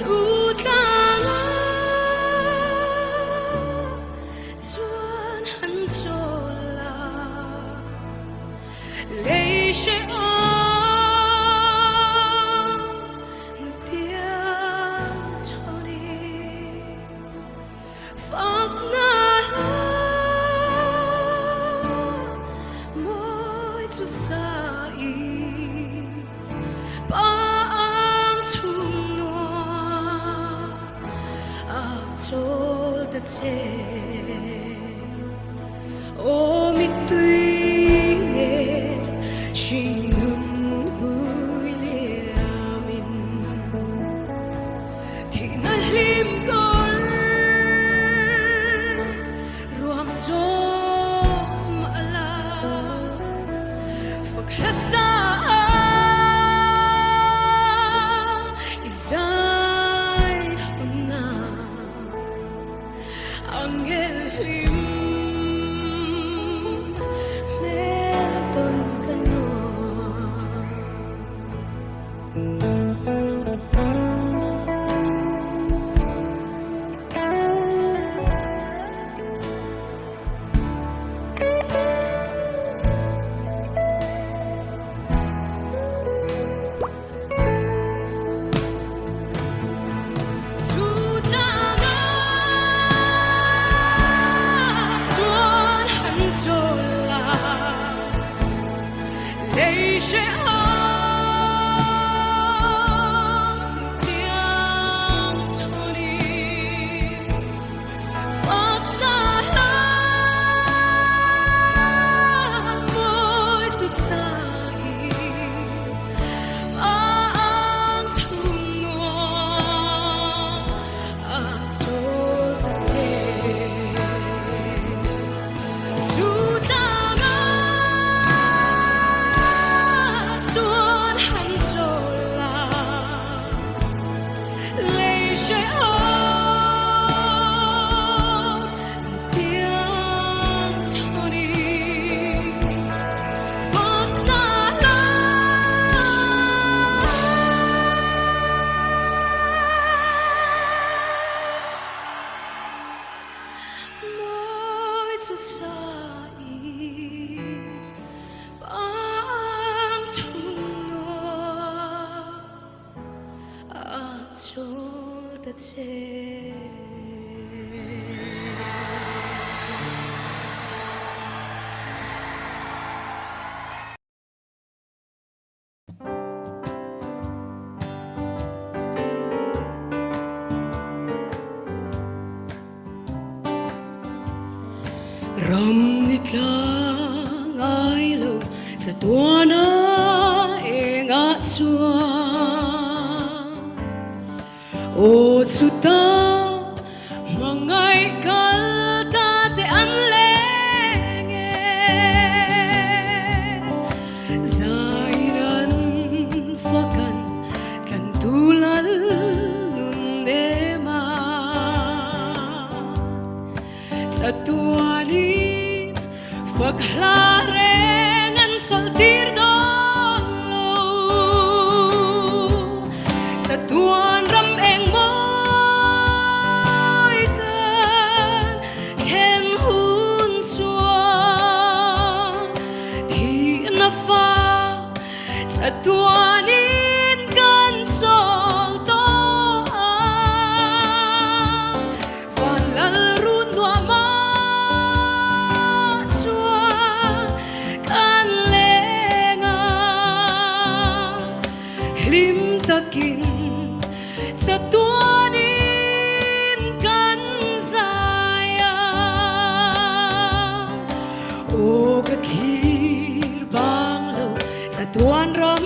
To Ram nitlang ai lo sa tuana enga chua o chuta mangai kalta te an lenge zairan fakan kan tulal nun dema sa tuani Paglarengan soltir dolo sa tuan ram eng moi kan ken hun chua thi na fa sa tuanin kan sol to van lal run no ma lim takin sa tuanin kan zaya o kathir bang lo sa tuan ram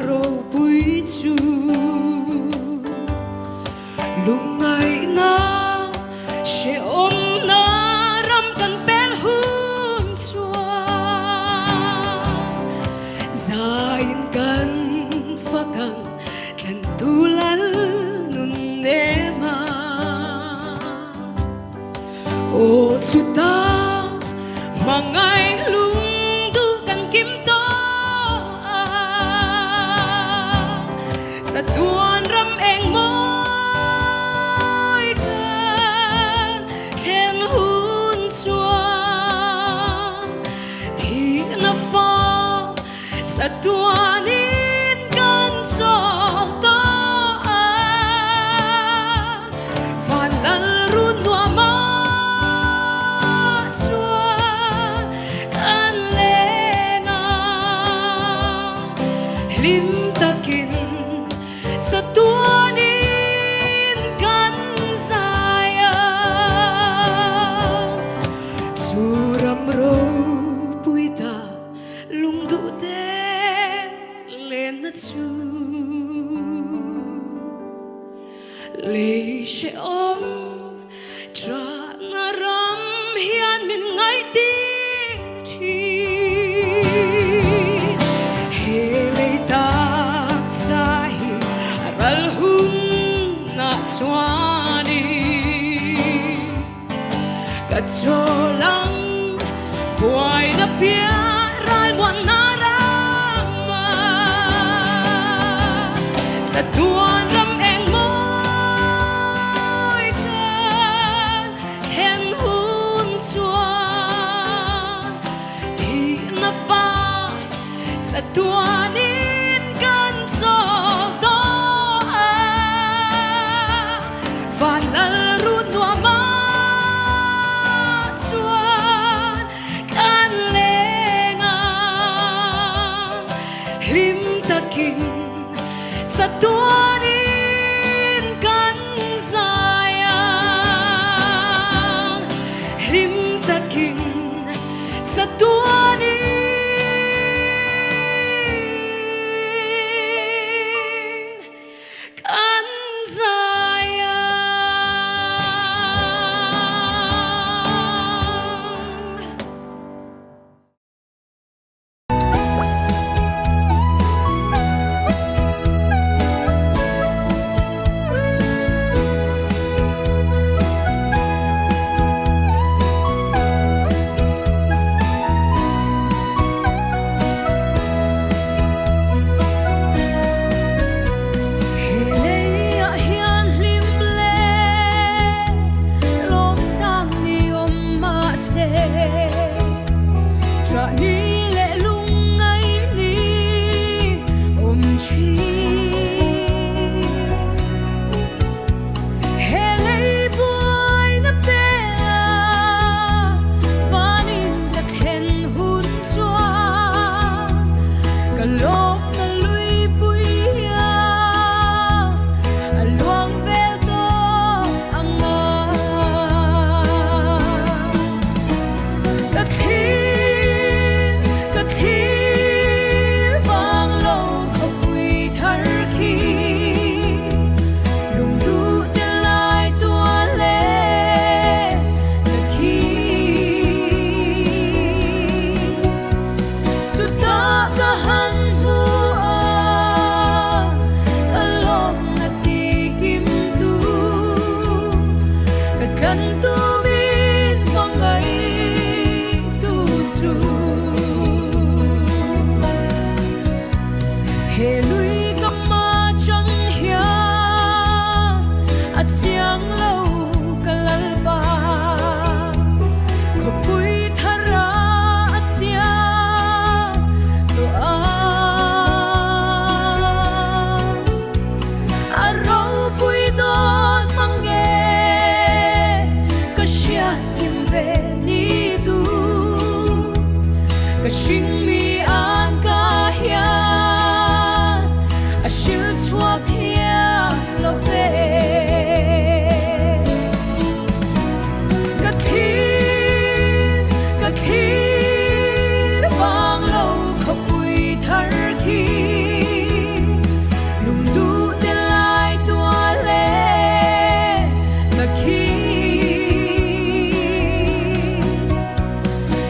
ro pui chu lungai na she om na ram kan pen hun chua zain kan fakang kan tulal nun nema o chuta mangai lung du kan kim to sa tuan ram eng moi kan ken hun chua thi na fa sa tuanin kan so to van lal run wa ma chuan kan lenga lim takin sa tuanin kan saya suram ro puita lung du te lên na chu le she om tra na ram hian min ngai ti thi he le ta sa hi ral hun na chuani ka cholang buai na pia ral mon na rama sa tuan ram eng moi kan hen hun chuan thi na fa sa tuanin kan so to van lal run wa ma chuan kan lenga lim takin sa tuanin kan saya lim takin sa tuanin kan saya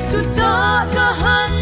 sudah tahan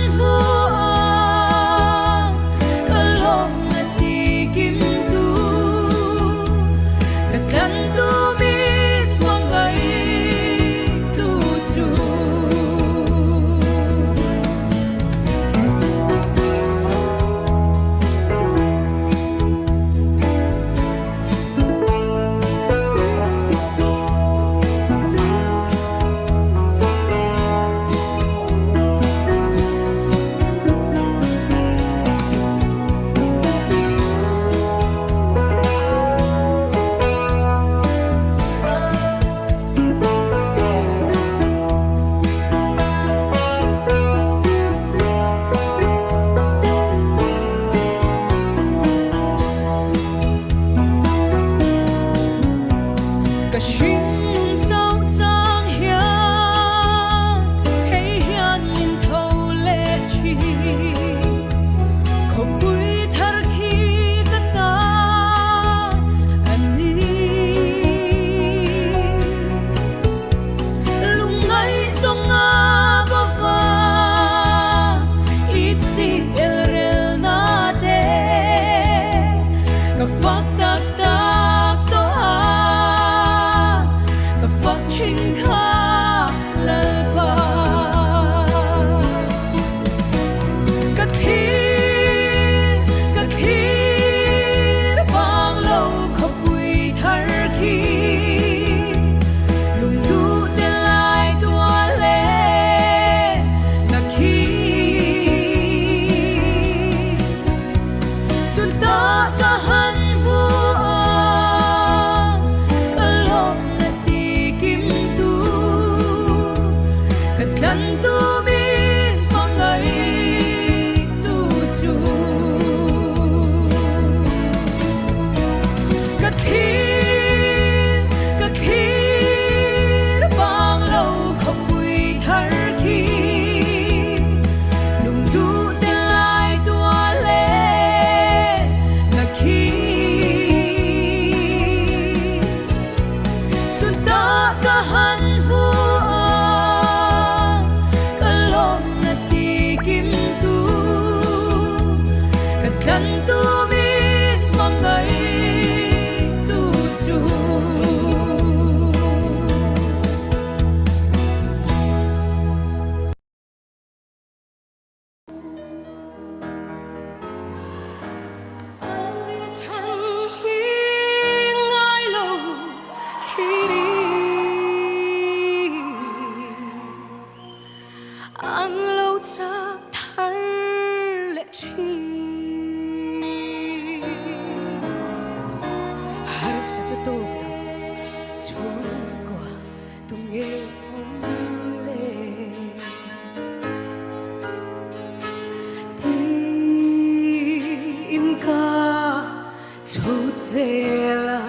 Tut vela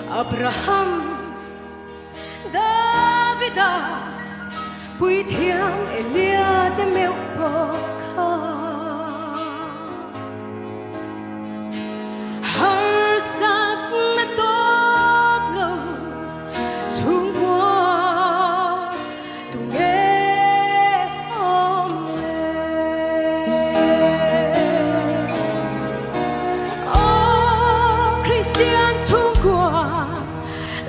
Abraham Davida Bùi thiêng Elia te mèo bò kha Har sắc na tốt lâu chung qua tu nghe om Christian chung qua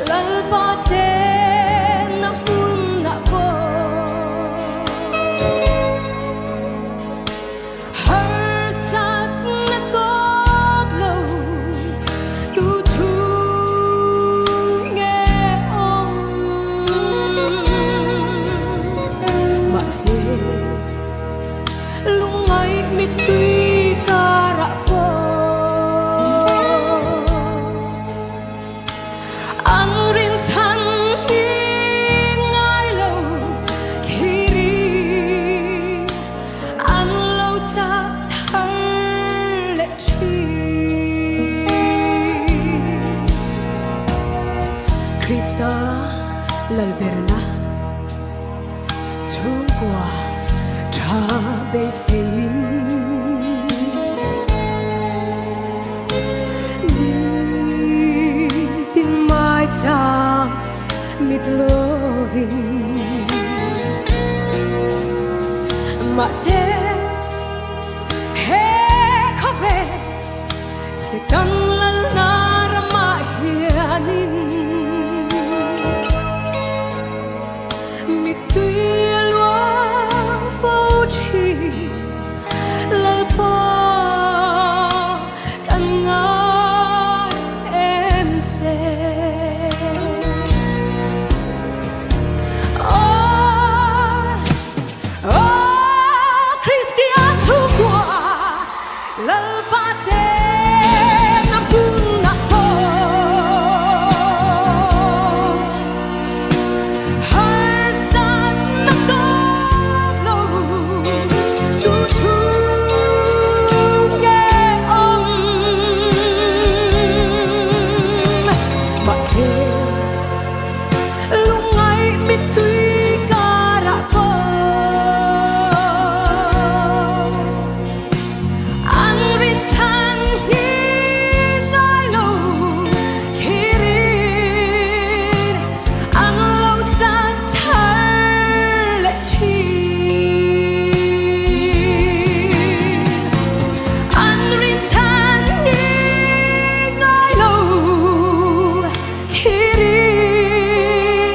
lal ba che na mun na bo Har sắc na tốt lâu tu thu nghe om mà se lung ngai mi tui ka ra bo ang rin chan hi ngai lo khi ri ang lo cha thar le chi Krista lal berna chung qua tra be sein tin mai cha mit loving mà sẽ he khove sẽ căng lăn na ra ma hianin mit tui luang phô chi lal pa kan nga em sẽ Christian chung qua lal pa che na bun na po Har sắc na tốt lâu tu thu nghe om mà se lung ngai mi tui ka ra po Ang rin chan hi ngai lo khi rin ang lo chan thar le chi Ang rin chan hi ngai lo khi rin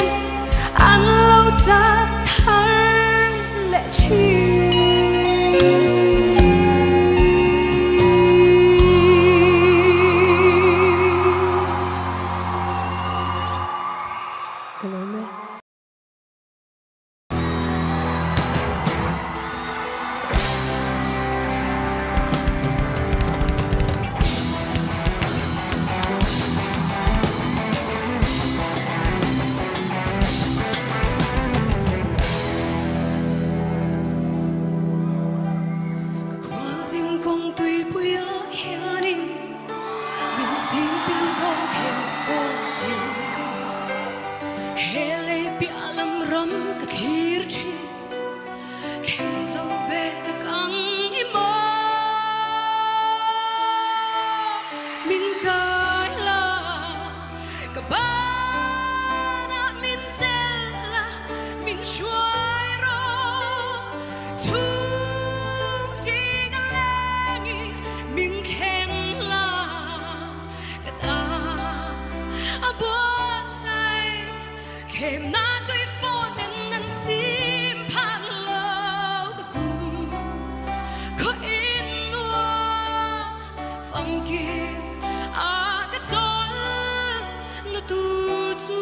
ang lo chan thar le chi Cảm ơn mẹ. Quan xin con tùy bùi hianin Min xin bin con khen vô tình Hele bi alam ram ka thir chi Khen zo ve ka kang imo Min kai la ka ba na min zel la min shuai ro Tum sing a langi min khen la ka ta a bo sai Kem na tui phô tên nan sim pan lâu ka kum Ko in nua phong kim a ka chol na tu chu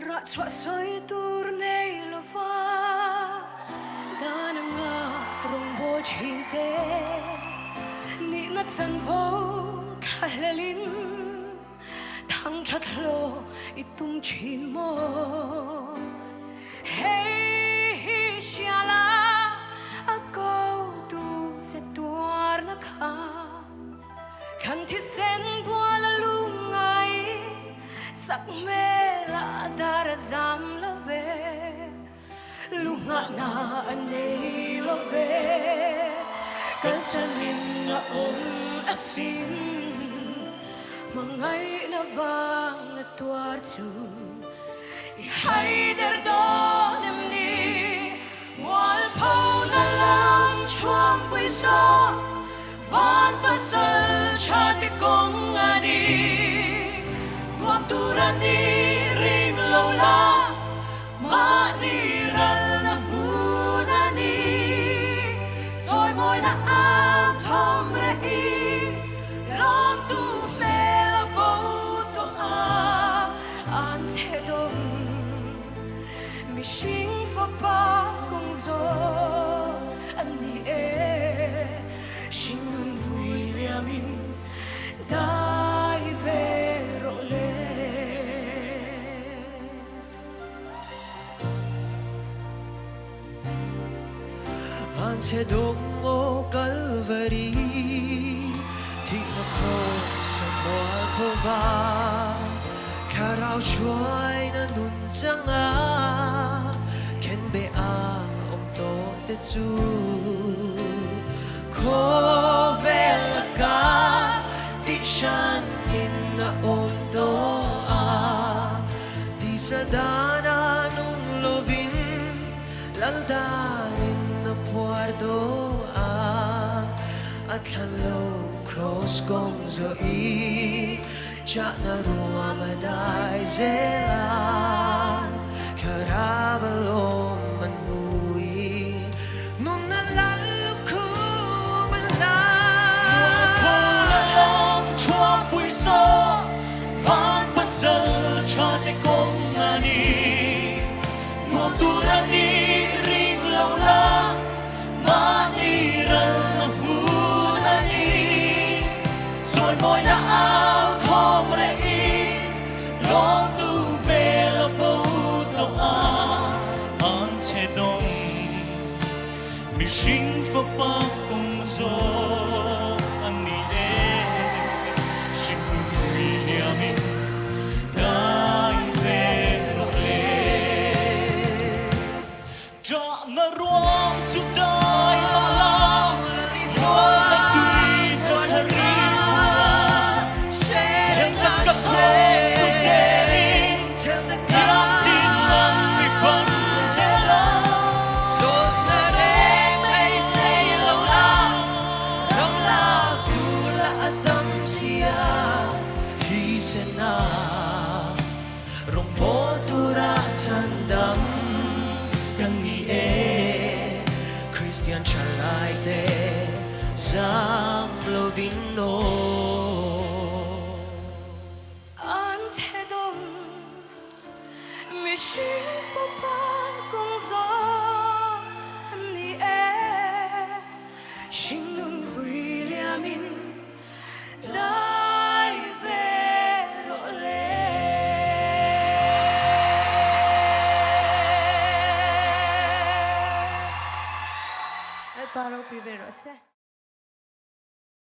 Ratsua soi turnei lova dananga rongbo chinte ni na chan vo thalelin thang thatlo itum chin mo hey shala ako tu se tuar na kha kan thi sen bua la lungai sak me la dar zam la ve lunga na anei la ve kan sanin na on asin mangai na vang na tuar chu i haider don em ni wal pa puso Van pasal chati kong ani Huwag turani ring lola Maniral na muna ni Toy mo'y na ang thom rei Lom tu mela boto An te dong Mi xing fa pa kong zo An ni Xin nun vui liamin Dai vero le Ante dungo Calvary Ti na cross sa moal pova Karao shuai na nun tanga Ken be a om to te tu Ko vela ka Ti chan in na om to Ti sa dana nung lovin Laldanin puerto at hanlo cross kong zoi cha na rua maday zela karabalo man mui nung nalalo ko mala Pulalong chua puiso Van pasal chate kong ani Ngom turani ring lola Maniral na muna ni Soy mo'y na ang thom rei Lom tu bela puto An te dong Mi xing fa pa kong zo An ni Xin nun vui liamin Dai vero le Ja na ruang su dai la la So la tui to thari Chen na ka cross to seri Yang sin lang mi pan se la so ta re mai say lo la rong la tu la atam sia hi se na rong bo tu ra chan dam kan ni Christian chalai de zam lovino An te dong Mi xing fa pa kong zo An ni Xin nun vui liamin Dai vero le Paro Pivero se.